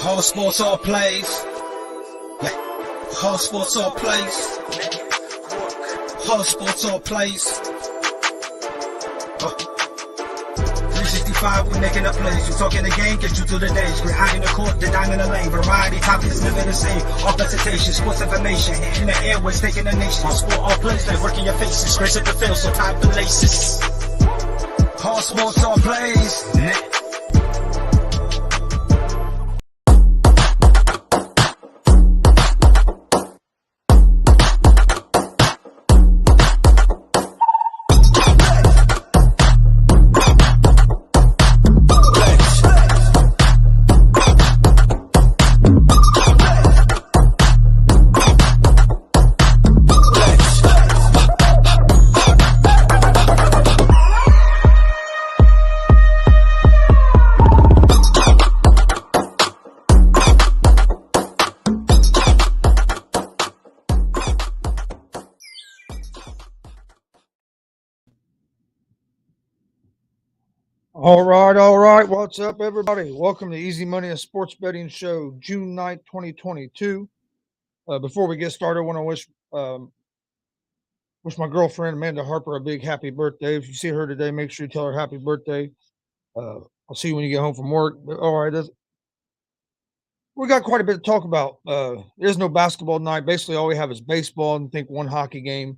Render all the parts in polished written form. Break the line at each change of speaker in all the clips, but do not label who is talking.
Whole sports all plays. Yeah. Whole sports all plays. Whole sports all plays. 365 5, we making a plays. You talking the game, get you through the days. We're high in the court, the dime in the lane. Variety topics living the same. All presentation, sports information. Hitting the airways, taking the nation. All sport, all plays, like working your faces. Grace at the field, so tie the laces. All sports, all plays.
All right. What's up, everybody? Welcome to Easy Money, a sports betting show, June 9th, 2022. Before we get started, I want to wish my girlfriend, Amanda Harper, a big happy birthday. If you see her today, make sure you tell her happy birthday. I'll see you when you get home from work. But, all right. We got quite a bit to talk about. There's no basketball tonight. Basically, all we have is baseball and I think one hockey game.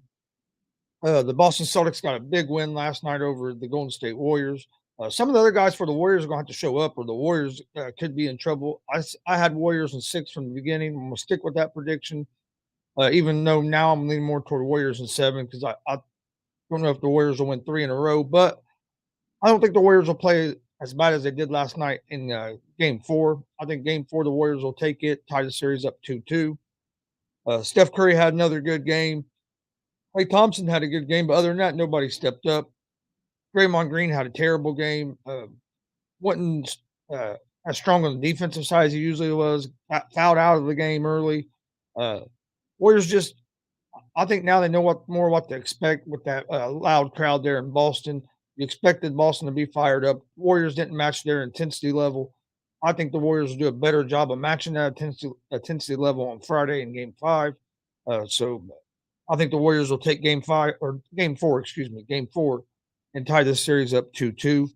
The Boston Celtics got a big win last night over the Golden State Warriors. Some of the other guys for the Warriors are going to have to show up, or the Warriors could be in trouble. I had Warriors in 6 from the beginning. I'm going to stick with that prediction, even though now I'm leaning more toward Warriors in 7 because I don't know if the Warriors will win 3 in a row. But I don't think the Warriors will play as bad as they did last night in Game 4. I think Game 4, the Warriors will take it, tie the series up 2-2. Steph Curry had another good game. Klay Thompson had a good game, but other than that, nobody stepped up. Draymond Green had a terrible game. Wasn't as strong on the defensive side as he usually was. Got fouled out of the game early. Warriors just, I think now they know what to expect with that loud crowd there in Boston. You expected Boston to be fired up. Warriors didn't match their intensity level. I think the Warriors will do a better job of matching that intensity level on Friday in Game 5. So I think the Warriors will take Game 4, and tie this series up 2-2.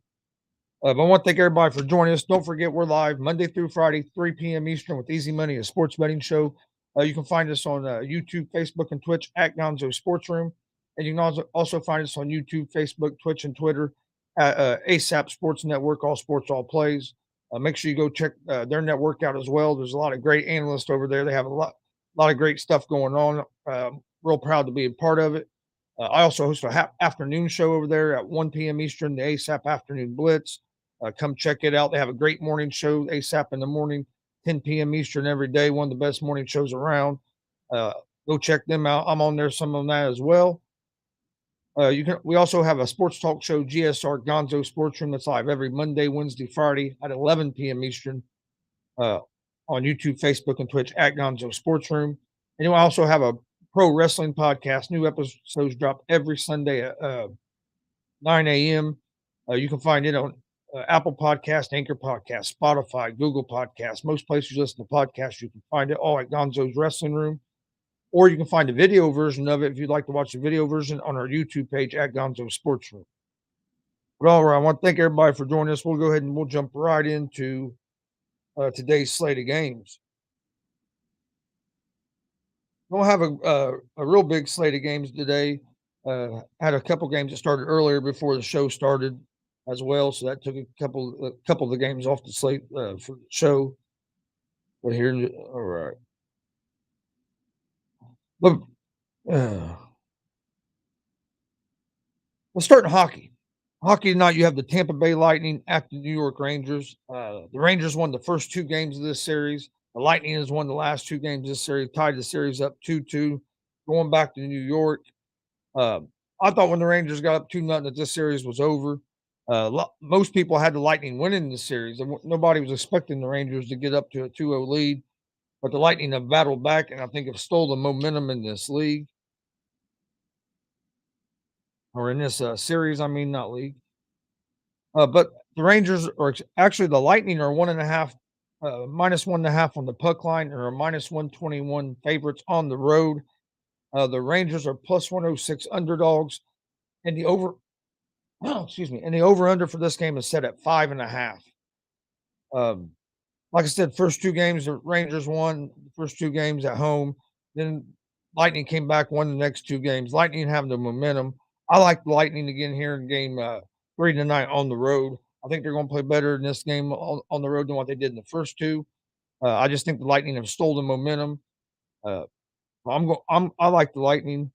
But I want to thank everybody for joining us. Don't forget, we're live Monday through Friday, 3 p.m. Eastern with Easy Money, a sports betting show. You can find us on YouTube, Facebook, and Twitch at Gonzo Sports Room. And you can also find us on YouTube, Facebook, Twitch, and Twitter at ASAP Sports Network, All Sports, All Plays. Make sure you go check their network out as well. There's a lot of great analysts over there. They have a lot of great stuff going on. Real proud to be a part of it. I also host a afternoon show over there at 1 p.m. Eastern, the ASAP Afternoon Blitz. Come check it out. They have a great morning show, ASAP in the morning, 10 p.m. Eastern every day. One of the best morning shows around. Go check them out. I'm on there, some of that as well. We also have a sports talk show, GSR Gonzo Sports Room, that's live every Monday, Wednesday, Friday at 11 p.m. Eastern on YouTube, Facebook, and Twitch at Gonzo Sports Room. And you also have a pro wrestling podcast. New episodes drop every Sunday at 9 a.m. You can find it on Apple Podcast, Anchor Podcast, Spotify, Google Podcast. Most places you listen to podcasts, you can find it all at Gonzo's Wrestling Room. Or you can find a video version of it if you'd like to watch the video version on our YouTube page at Gonzo Sports Room. But all right, I want to thank everybody for joining us. We'll go ahead and we'll jump right into today's slate of games. We'll have a real big slate of games today. Had a couple games that started earlier before the show started as well, so that took a couple of the games off the slate for the show. But here, all right. But let's start in hockey. Hockey tonight, you have the Tampa Bay Lightning at the New York Rangers. The Rangers won the first 2 games of this series. The Lightning has won the last 2 games of this series, tied the series up 2-2, going back to New York. I thought when the Rangers got up 2-0 that this series was over. Most people had the Lightning winning the series. Nobody was expecting the Rangers to get up to a 2-0 lead, but the Lightning have battled back and I think have stole the momentum in this league. Or in this series, I mean, not league. But the Rangers are actually the Lightning are minus 1.5 on the puck line, or a minus 121 favorites on the road. The Rangers are plus 106 underdogs, and the excuse me, and the over under for this game is set at 5.5. Um, like I said, first two games the Rangers won the first two games at home. Then Lightning came back, won the next two games. Lightning having the momentum. I like the Lightning again here in game 3 tonight on the road. I think they're going to play better in this game on the road than what they did in the first two. I just think the Lightning have stolen momentum. Uh, I like the Lightning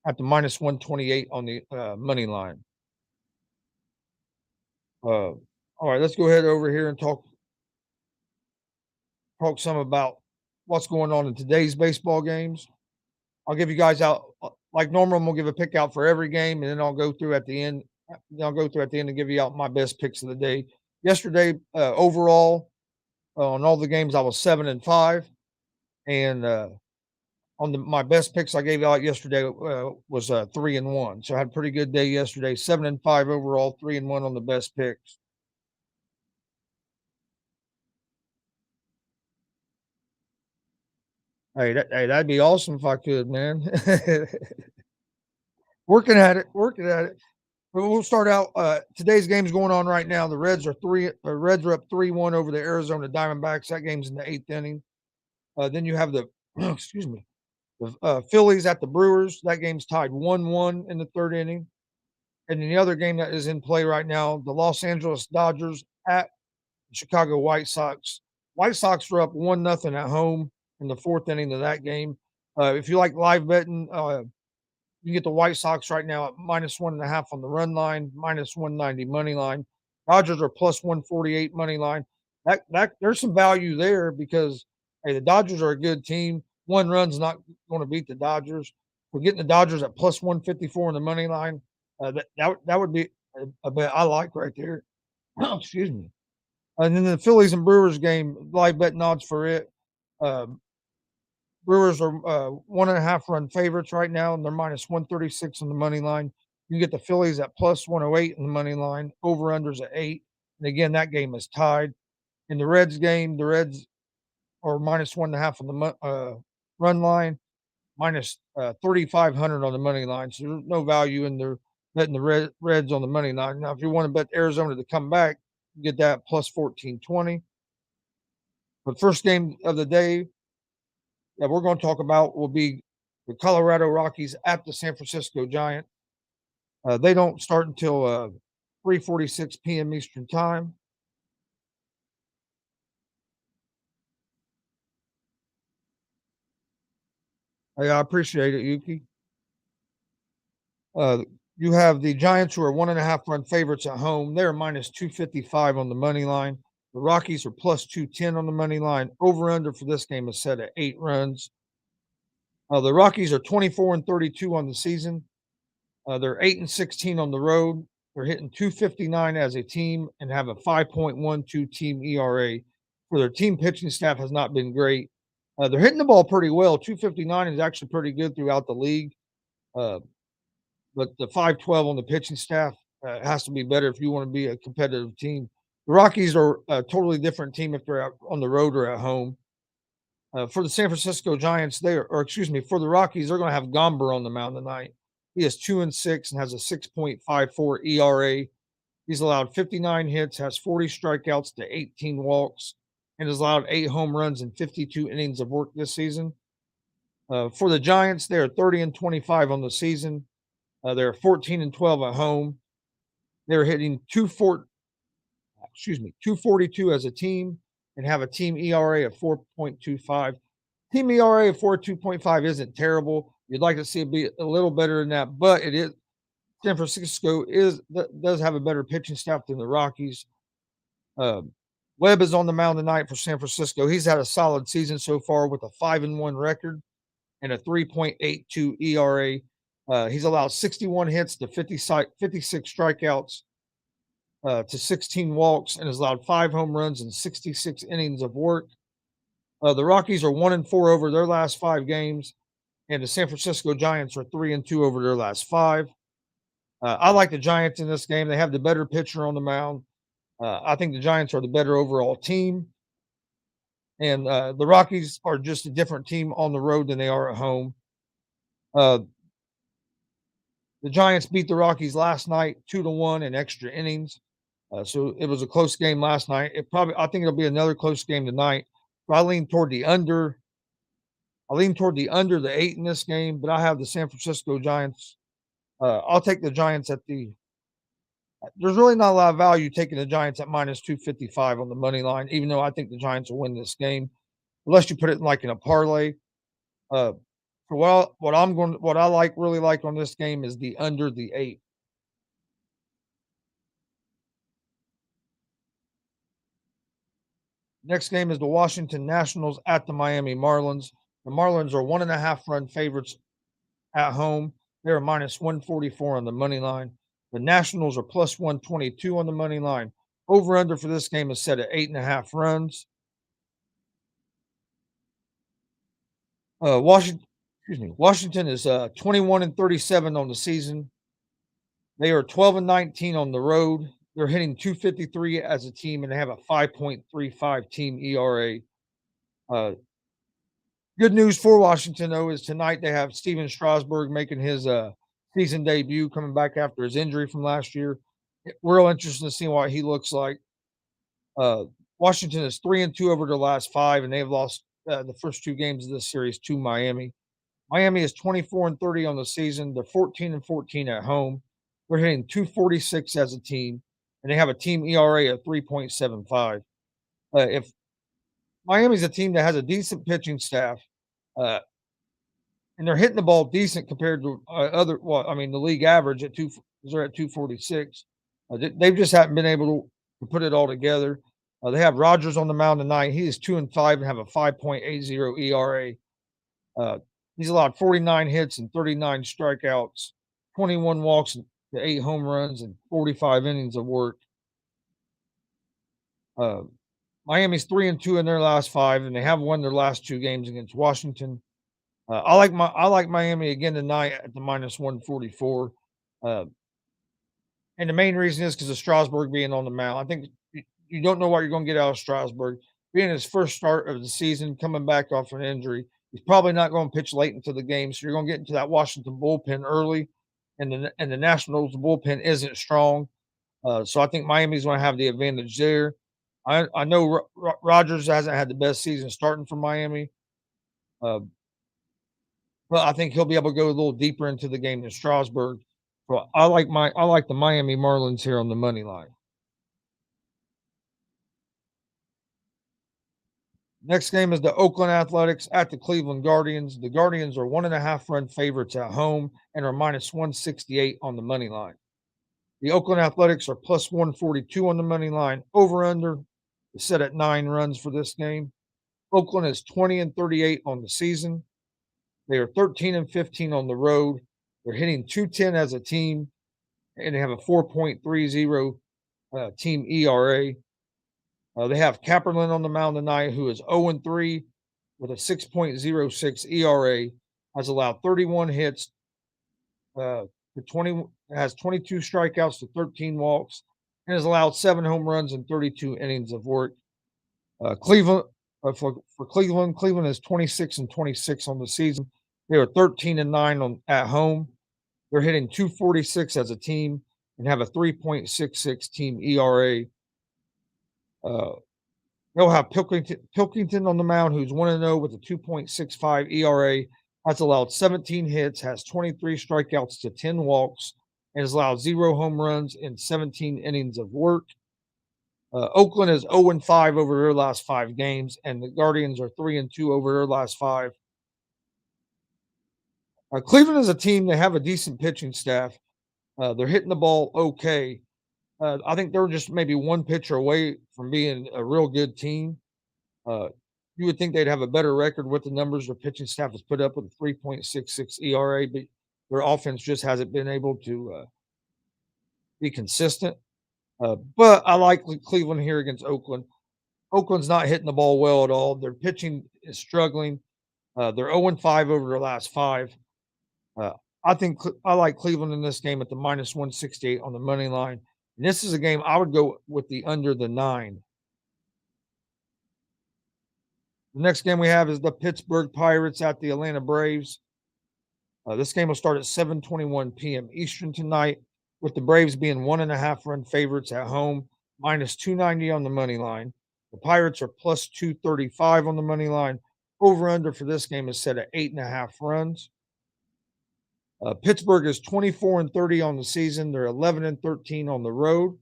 at the minus 128 on the money line. All right, let's go ahead over here and talk some about what's going on in today's baseball games. I'll give you guys out like normal. I'm gonna give a pick out for every game, and then I'll go through at the end. Then I'll go through at the end and give you out my best picks of the day. Yesterday, overall, on all the games, I was 7-5, and on my best picks I gave out yesterday was 3-1. So I had a pretty good day yesterday. 7-5 overall, 3-1 on the best picks. That'd be awesome if I could, man. Working at it. We'll start out. Today's game's going on right now. The Reds are up 3-1 over the Arizona Diamondbacks. That game's in the eighth inning. Then you have the excuse me, the Phillies at the Brewers. That game's tied 1-1 in the third inning. And then the other game that is in play right now, the Los Angeles Dodgers at the Chicago White Sox. White Sox were up 1-0 at home in the fourth inning of that game. If you like live betting, you get the White Sox right now at minus 1.5 on the run line, minus 190 money line. Dodgers are plus 148 money line. That there's some value there because hey, the Dodgers are a good team. One run's not going to beat the Dodgers. We're getting the Dodgers at plus 154 on the money line. That would be a bet I like right there. Excuse me. And then the Phillies and Brewers game, live betting odds for it. Um, Brewers are 1.5 run favorites right now, and they're minus 136 on the money line. You get the Phillies at plus 108 on the money line, over unders at 8. And again, that game is tied. In the Reds game, the Reds are minus 1.5 on the run line, minus 3,500 on the money line. So there's no value in their betting the Reds on the money line. Now, if you want to bet Arizona to come back, you get that plus 1420. But first game of the day that we're going to talk about will be the Colorado Rockies at the San Francisco Giants. They don't start until 3:46 p.m. Eastern Time. Hey, I appreciate it, Yuki. Uh, you have the Giants who are 1.5 run favorites at home. They're minus 255 on the money line. The Rockies are plus 210 on the money line. Over under for this game is set at 8 runs. The Rockies are 24-32 on the season. They're 8-16 on the road. They're hitting 259 as a team and have a 5.12 team ERA. For their team pitching staff has not been great. They're hitting the ball pretty well. 259 is actually pretty good throughout the league. But the 512 on the pitching staff has to be better if you want to be a competitive team. The Rockies are a totally different team if they're out on the road or at home. For the San Francisco Giants, for the Rockies, they're going to have Gomber on the mound tonight. He is 2-6 and has a 6.54 ERA. He's allowed 59 hits, has 40 strikeouts to 18 walks, and has allowed 8 home runs in 52 innings of work this season. For the Giants, they are 30-25 on the season. They're 14-12 at home. They're hitting 242 as a team and have a team ERA of 4.25. Team ERA of 4.2.5 isn't terrible. You'd like to see it be a little better than that, but it is. San Francisco does have a better pitching staff than the Rockies. Webb is on the mound tonight for San Francisco. He's had a solid season so far with a 5-1 record and a 3.82 ERA. He's allowed 61 hits to 56 strikeouts to 16 walks and has allowed 5 home runs and 66 innings of work. The Rockies are 1-4 over their last 5 games, and the San Francisco Giants are 3-2 over their last 5. I like the Giants in this game. They have the better pitcher on the mound. I think the Giants are the better overall team. And the Rockies are just a different team on the road than they are at home. The Giants beat the Rockies last night 2-1 in extra innings. So it was a close game last night. I think it'll be another close game tonight. So I lean toward the under. The 8 in this game, but I have the San Francisco Giants. I'll take the Giants at the. There's really not a lot of value taking the Giants at minus 255 on the money line, even though I think the Giants will win this game, unless you put it in a parlay. Uh, for what I really like on this game is the under the 8. Next game is the Washington Nationals at the Miami Marlins. The Marlins are 1.5 run favorites at home. They're minus 144 on the money line. The Nationals are plus 122 on the money line. Over under for this game is set at 8.5 runs. Washington is 21-37 on the season. They are 12-19 on the road. They're hitting 253 as a team, and they have a 5.35 team ERA. Good news for Washington, though, is tonight they have Steven Strasburg making his season debut, coming back after his injury from last year. Real interesting to see what he looks like. Washington is 3-2 over their last 5, and they've lost the first 2 games of this series to Miami. Miami is 24-30 on the season. They're 14-14 at home. They're hitting 246 as a team, and they have a team ERA of 3.75. If Miami's a team that has a decent pitching staff, and they're hitting the ball decent compared to the league average at they're at 246. They've just haven't been able to put it all together. They have Rogers on the mound tonight. He is 2-5 and have a 5.80 ERA. He's allowed 49 hits and 39 strikeouts, 21 walks and 8 home runs, and 45 innings of work. Miami's 3-2 in their last 5, and they have won their last 2 games against Washington. I like Miami again tonight at the minus 144. And the main reason is because of Strasburg being on the mound. I think you don't know what you're going to get out of Strasburg. Being his first start of the season, coming back off an injury, he's probably not going to pitch late into the game. So you're going to get into that Washington bullpen early, and the Nationals bullpen isn't strong. So I think Miami's going to have the advantage there. I know Rogers hasn't had the best season starting for Miami, but I think he'll be able to go a little deeper into the game than Strasburg. So I like the Miami Marlins here on the money line. Next game is the Oakland Athletics at the Cleveland Guardians. The Guardians are 1.5 run favorites at home and are minus 168 on the money line. The Oakland Athletics are plus 142 on the money line. Over under is set at 9 runs for this game. Oakland is 20-38 on the season. They are 13-15 on the road. They're hitting 210 as a team, and they have a 4.30 team ERA. They have Kaepernick on the mound tonight, who is 0-3 with a 6.06 ERA, has allowed 31 hits, has 22 strikeouts to 13 walks, and has allowed 7 home runs and 32 innings of work. Cleveland is 26-26 on the season. They are 13-9 at home. They're hitting 246 as a team and have a 3.66 team ERA. They'll have Pilkington on the mound, who's 1-0 with a 2.65 ERA. Has allowed 17 hits, has 23 strikeouts to 10 walks, and has allowed 0 home runs in 17 innings of work. Oakland is 0-5 over their last 5 games, and the Guardians are 3-2 over their last 5. Cleveland is a team. They have a decent pitching staff. They're hitting the ball okay. I think they're just maybe one pitcher away from being a real good team. You would think they'd have a better record with the numbers their pitching staff has put up with a 3.66 ERA, but their offense just hasn't been able to be consistent. But I like Cleveland here against Oakland. Oakland's not hitting the ball well at all. Their pitching is struggling. They're 0-5 over their last 5. I like Cleveland in this game at the minus 168 on the money line. And this is a game I would go with the under the 9. The next game we have is the Pittsburgh Pirates at the Atlanta Braves. This game will start at 7:21 p.m. Eastern tonight, with the Braves being 1.5 run favorites at home, minus 290 on the money line. The Pirates are plus 235 on the money line. Over under for this game is set at 8.5 runs. Pittsburgh is 24-30 on the season. They're 11-13 on the road.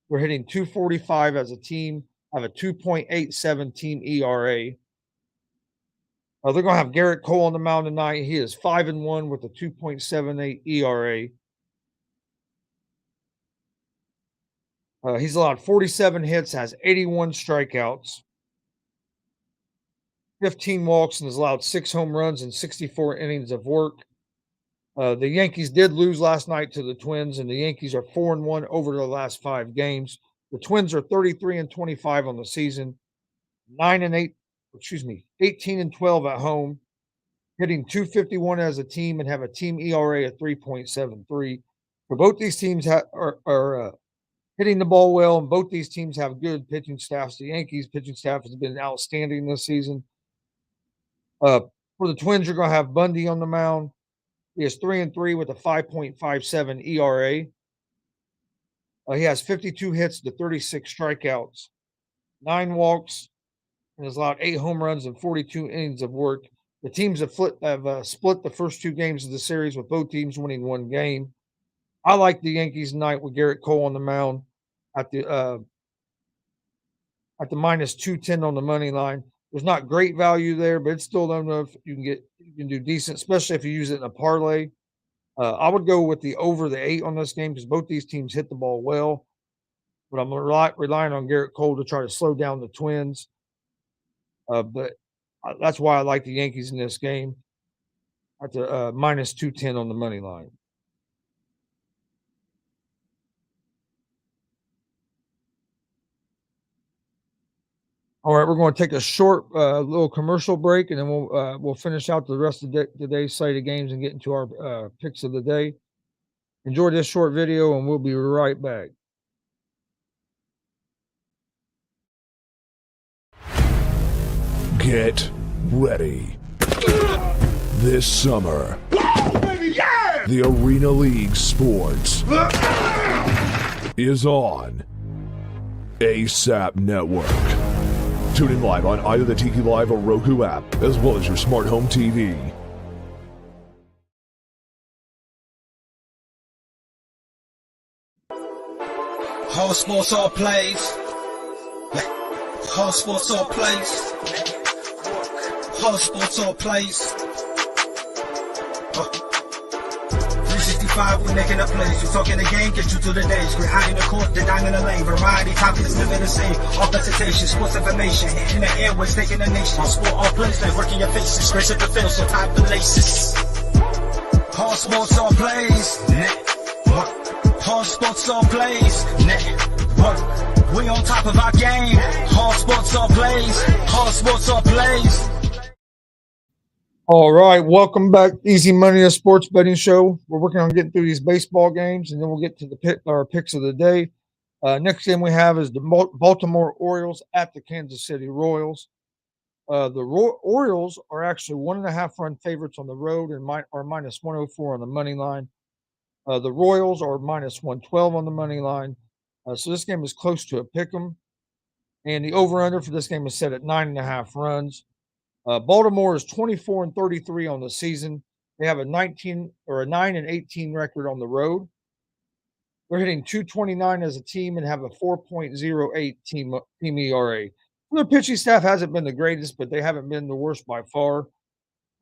We're hitting 245 as a team, have a 2.87 team ERA. They're going to have Garrett Cole on the mound tonight. He is 5-1 with a 2.78 ERA. He's allowed 47 hits, has 81 strikeouts, 15 walks, and has allowed 6 home runs and 64 innings of work. The Yankees did lose last night to the Twins, and the Yankees are 4-1 over the last 5 games. The Twins are 33-25 on the season, 18-12 at home, hitting 251 as a team, and have a team ERA of 3.73. For both these teams are hitting the ball well, and both these teams have good pitching staffs. The Yankees pitching staff has been outstanding this season. For the Twins, you're going to have Bundy on the mound. He is 3-3 with a 5.57 ERA. He has 52 hits to 36 strikeouts, 9 walks, and has allowed 8 home runs and 42 innings of work. The teams have split the first 2 games of the series, with both teams winning 1 game. I like the Yankees tonight with Garrett Cole on the mound at the minus 210 on the money line. There's not great value there, but it's still don't know if you can do decent, especially if you use it in a parlay. I would go with the over the 8 on this game because both these teams hit the ball well. But I'm relying on Garrett Cole to try to slow down the Twins. But that's why I like the Yankees in this game at the minus 210 on the money line. All right, we're going to take a short little commercial break, and then we'll finish out the rest of today's slate of games and get into our picks of the day. Enjoy this short video, and we'll be right back.
Get ready. This summer, the Arena League Sports is on ASAP Network. Tune in live on either the Tiki Live or Roku app, as well as your smart home TV.
All sports, all plays. All sports, all plays. All sports, all plays. 365, we're making a place. We're talking the game, get you through the days. We're high in the court, the dime in the lane. Variety, topics, living the same. All presentation, sports information. Hitting the airways, taking the nation. All sport, all plays, they working your faces. Grace at the field, so tie the laces. All sports, all plays. All sports, all plays. Network. We on top of our game. All sports, all plays. All sports, all plays.
All right, welcome back. Easy Money, a sports betting show. We're working on getting through these baseball games, and then we'll get to our picks of the day. Next game we have is the Baltimore Orioles at the Kansas City Royals. The Orioles are actually 1.5 run favorites on the road and are minus 104 on the money line. The Royals are minus 112 on the money line. So this game is close to a pick 'em. And the over-under for this game is set at 9.5 runs. Baltimore is 24-33 on the season. They have a 9-18 record on the road. They're hitting 229 as a team and have a 4.08 team ERA. Their pitching staff hasn't been the greatest, but they haven't been the worst by far.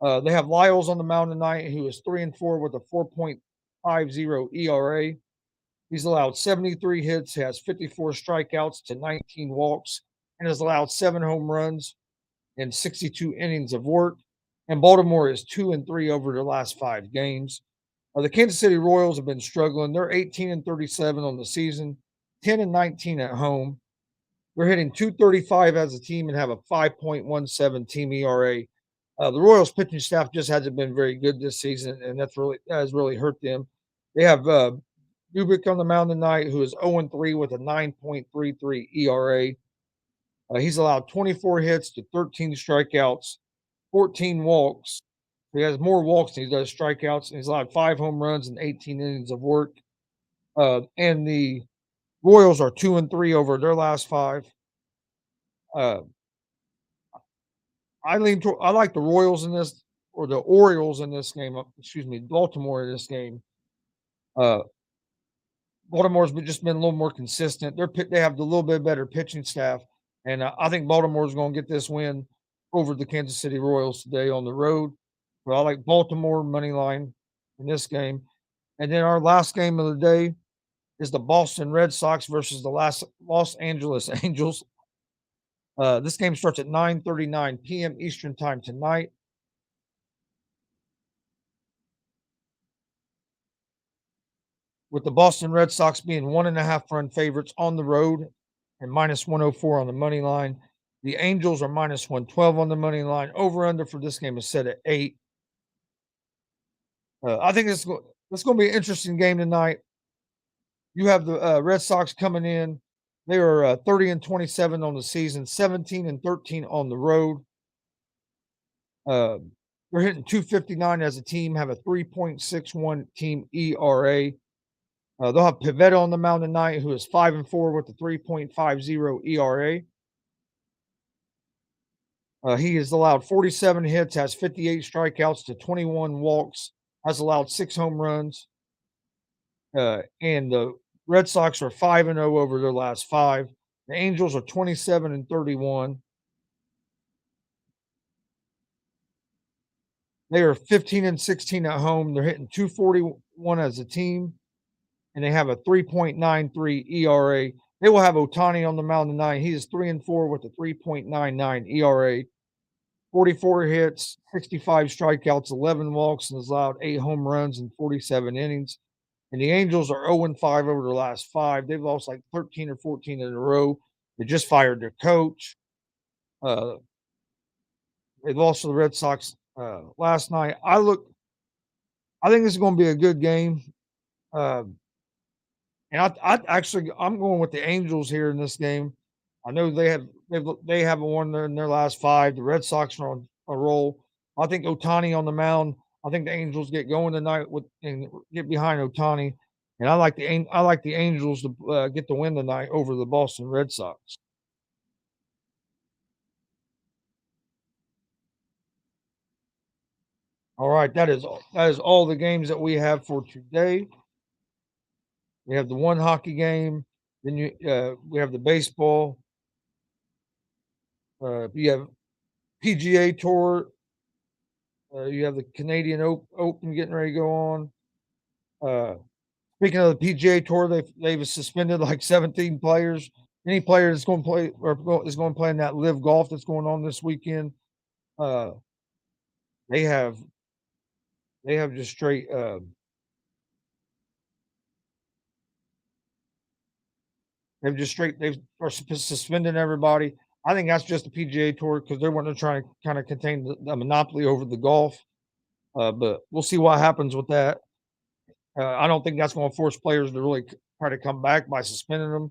They have Lyles on the mound tonight, who is 3-4 with a 4.50 ERA. He's allowed 73 hits, has 54 strikeouts to 19 walks, and has allowed 7 home runs and 62 innings of work. And Baltimore is 2-3 over the last 5 games. The Kansas City Royals have been struggling. They're 18-37 on the season, 10-19 at home. They're hitting 235 as a team and have a 5.17 team ERA. The Royals pitching staff just hasn't been very good this season, and that has really hurt them. They have Bubic on the mound tonight, who is 0-3 with a 9.33 ERA. He's allowed 24 hits to 13 strikeouts, 14 walks, He has more walks than he does strikeouts, and he's allowed 5 home runs and 18 innings of work. And the Royals are 2-3 over their last 5. I like the Royals in this, or the Orioles in this game. Excuse me, Baltimore in this game. Baltimore's just been a little more consistent. They have a little bit better pitching staff, and I think Baltimore's going to get this win over the Kansas City Royals today on the road. So I like Baltimore money line in this game. And then our last game of the day is the Boston Red Sox versus the Los Angeles Angels. This game starts at 9:39 p.m. Eastern Time tonight. With the Boston Red Sox being 1.5 run favorites on the road and minus 104 on the money line. The Angels are minus 112 on the money line. Over under for this game is set at 8. I think it's going to be an interesting game tonight. You have the Red Sox coming in. They are 30-27 on the season, 17-13 on the road. They're hitting .259 as a team, have a 3.61 team ERA. They'll have Pivetta on the mound tonight, who is 5-4 with a 3.50 ERA. He has allowed 47 hits, has 58 strikeouts to 21 walks, has allowed 6 home runs. And the Red Sox are 5-0 over their last 5. The Angels are 27-31. They are 15-16 at home. They're hitting .241 as a team, and they have a 3.93 ERA. They will have Ohtani on the mound tonight. He is 3-4 with a 3.99 ERA. 44 hits, 65 strikeouts, 11 walks, and has allowed 8 home runs in 47 innings. And the Angels are 0-5 over their last 5. They've lost like 13 or 14 in a row. They just fired their coach. They lost to the Red Sox last night. I think this is going to be a good game. And I'm going with the Angels here in this game. I know they haven't won in their last 5. The Red Sox are on a roll. I think Ohtani on the mound. I think the Angels get going tonight and get behind Ohtani. And I like the Angels to get the win tonight over the Boston Red Sox. All right, that is all the games that we have for today. We have the one hockey game. Then we have the baseball. You have PGA Tour. You have the Canadian Open getting ready to go on. Speaking of the PGA Tour, they've suspended like 17 players. Any player that's going to play or is going to play in that live golf that's going on this weekend, they have just straight. They are suspending everybody. I think that's just the PGA Tour because they're wanting to try to kind of contain the monopoly over the golf. But we'll see what happens with that. I don't think that's going to force players to really try to come back by suspending them.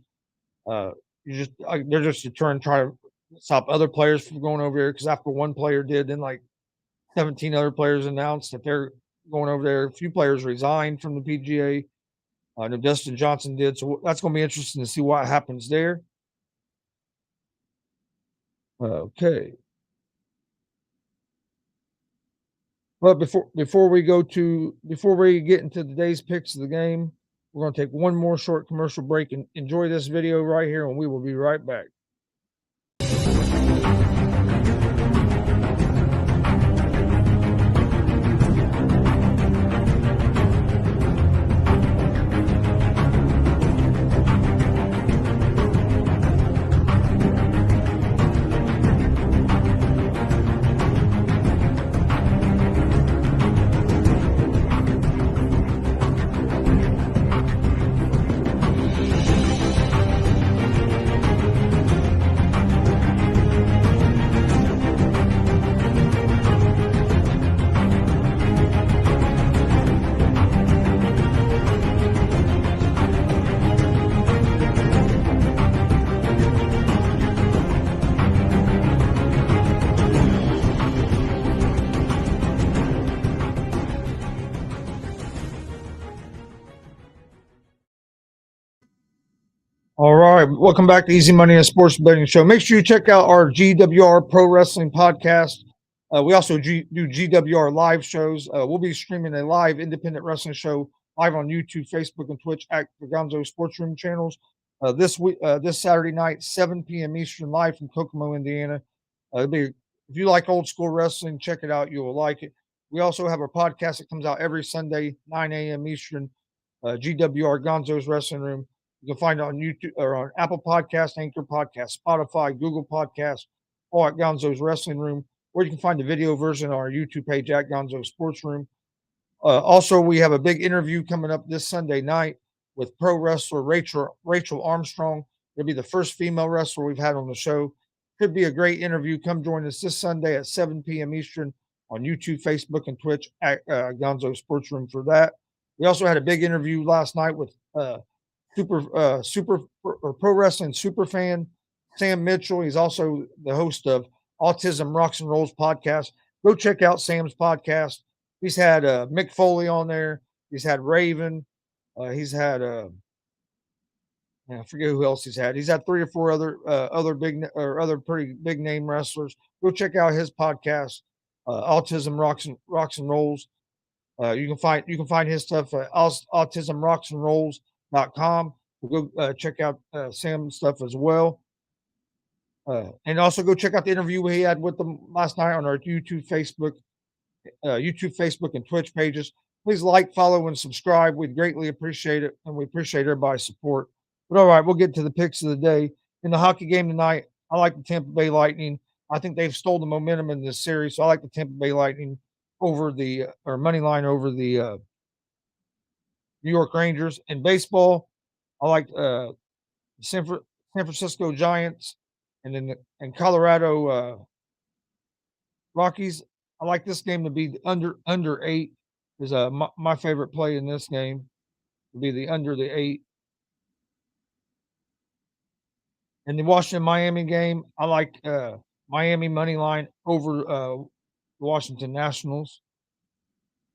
They're just trying to stop other players from going over there because after one player did, then like 17 other players announced that they're going over there. A few players resigned from the PGA. Dustin Johnson did, so that's going to be interesting to see what happens there. Okay. But before we get into today's picks of the game, we're going to take one more short commercial break and enjoy this video right here, and we will be right back. All right, welcome back to Easy Money and Sports Betting Show. Make sure you check out our GWR Pro Wrestling podcast. We also do GWR live shows. We'll be streaming a live independent wrestling show live on YouTube, Facebook, and Twitch at the Gonzo Sports Room channels. This Saturday night, 7 p.m. Eastern, live from Kokomo, Indiana. If you like old school wrestling, check it out. You will like it. We also have a podcast that comes out every Sunday, 9 a.m. Eastern, GWR Gonzo's Wrestling Room. You can find it on YouTube or on Apple Podcast, Anchor Podcast, Spotify, Google Podcast, or at Gonzo's Wrestling Room. Or you can find the video version on our YouTube page at Gonzo Sports Room. Also, we have a big interview coming up this Sunday night with pro wrestler Rachel Armstrong. It'll be the first female wrestler we've had on the show. Could be a great interview. Come join us this Sunday at 7 p.m. Eastern on YouTube, Facebook, and Twitch at Gonzo Sports Room for that. We also had a big interview last night with pro wrestling super fan Sam Mitchell. He's also the host of Autism Rocks and Rolls podcast. Go check out Sam's podcast. He's had Mick Foley on there. He's had Raven. He's had I forget who else he's had. He's had 3 or 4 other pretty big name wrestlers. Go check out his podcast, Autism Rocks and Rolls. You can find his stuff at autismrocksandrolls.com. We'll go check out Sam's stuff as well. And also go check out the interview we had with them last night on our YouTube, Facebook, and Twitch pages. Please like, follow, and subscribe. We'd greatly appreciate it, and we appreciate everybody's support. But all right, we'll get to the picks of the day. In the hockey game tonight, I like the Tampa Bay Lightning. I think they've stole the momentum in this series, so I like the Tampa Bay Lightning over the money line over the New York Rangers. In baseball, I like San Francisco Giants, and in Colorado Rockies. I like this game to be under 8. Is my favorite play in this game would be the under the 8. In the Washington-Miami game, I like Miami money line over the Washington Nationals.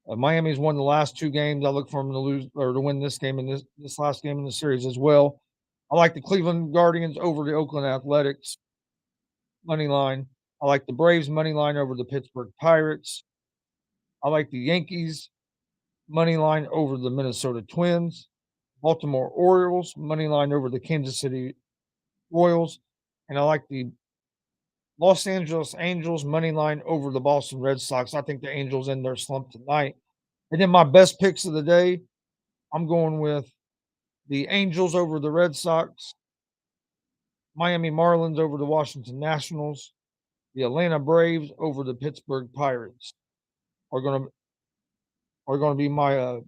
Miami's won the last 2 games. I look for them to lose or to win this game and this last game in the series as well. I like the Cleveland Guardians over the Oakland Athletics money line. I like the Braves money line over the Pittsburgh Pirates. I like the Yankees money line over the Minnesota Twins. Baltimore Orioles money line over the Kansas City Royals. And I like the Los Angeles Angels money line over the Boston Red Sox. I think the Angels in their slump tonight. And then my best picks of the day, I'm going with the Angels over the Red Sox, Miami Marlins over the Washington Nationals, the Atlanta Braves over the Pittsburgh Pirates are going to be my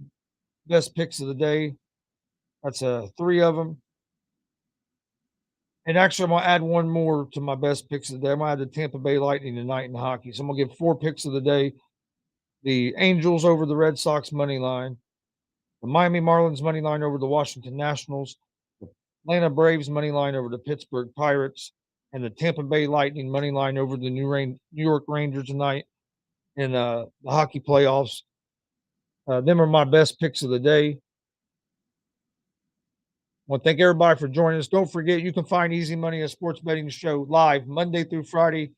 best picks of the day. That's 3 of them. And actually, I'm going to add one more to my best picks of the day. I'm going to add the Tampa Bay Lightning tonight in hockey. So I'm going to give 4 picks of the day. The Angels over the Red Sox money line, the Miami Marlins money line over the Washington Nationals, the Atlanta Braves money line over the Pittsburgh Pirates, and the Tampa Bay Lightning money line over the New York Rangers tonight in the hockey playoffs. Them are my best picks of the day. I want to thank everybody for joining us. Don't forget, you can find Easy Money, a sports betting show, live Monday through Friday,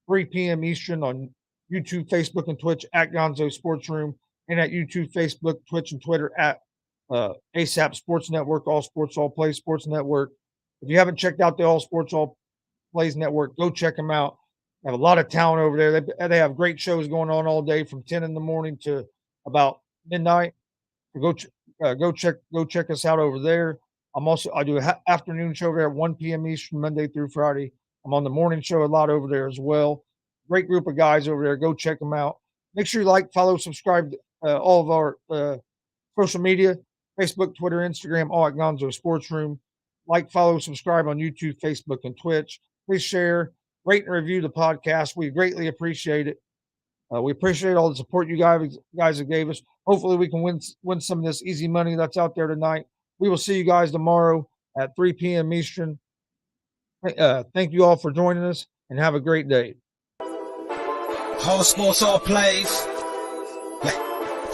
3 p.m. Eastern on YouTube, Facebook, and Twitch at Gonzo Sports Room, and at YouTube, Facebook, Twitch, and Twitter at ASAP Sports Network, All Sports, All Plays Sports Network. If you haven't checked out the All Sports, All Plays Network, go check them out. They have a lot of talent over there. They have great shows going on all day from 10 in the morning to about midnight. So go check us out over there. I do an afternoon show there at 1 p.m. Eastern, Monday through Friday. I'm on the morning show a lot over there as well. Great group of guys over there. Go check them out. Make sure you like, follow, subscribe to all of our social media, Facebook, Twitter, Instagram, all at Gonzo Sports Room. Like, follow, subscribe on YouTube, Facebook, and Twitch. Please share, rate, and review the podcast. We greatly appreciate it. We appreciate all the support you guys have gave us. Hopefully we can win some of this easy money that's out there tonight. We will see you guys tomorrow at 3 p.m. Eastern. Thank you all for joining us, and have a great day.
All sports, all plays.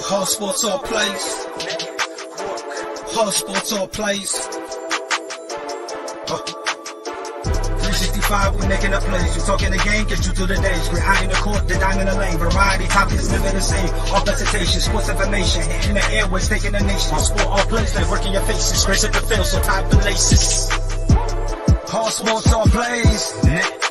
All sports, all plays. All sports, all plays. 365, we making up plays. We talking the game, get you through the days. We're high in the court, the dime in the lane. Variety topics, living the same. All presentation, sports information. Hitting the airways, taking the nation. Sport all plays, like working your faces. Grace at the field, so tie the laces. All sports, all plays.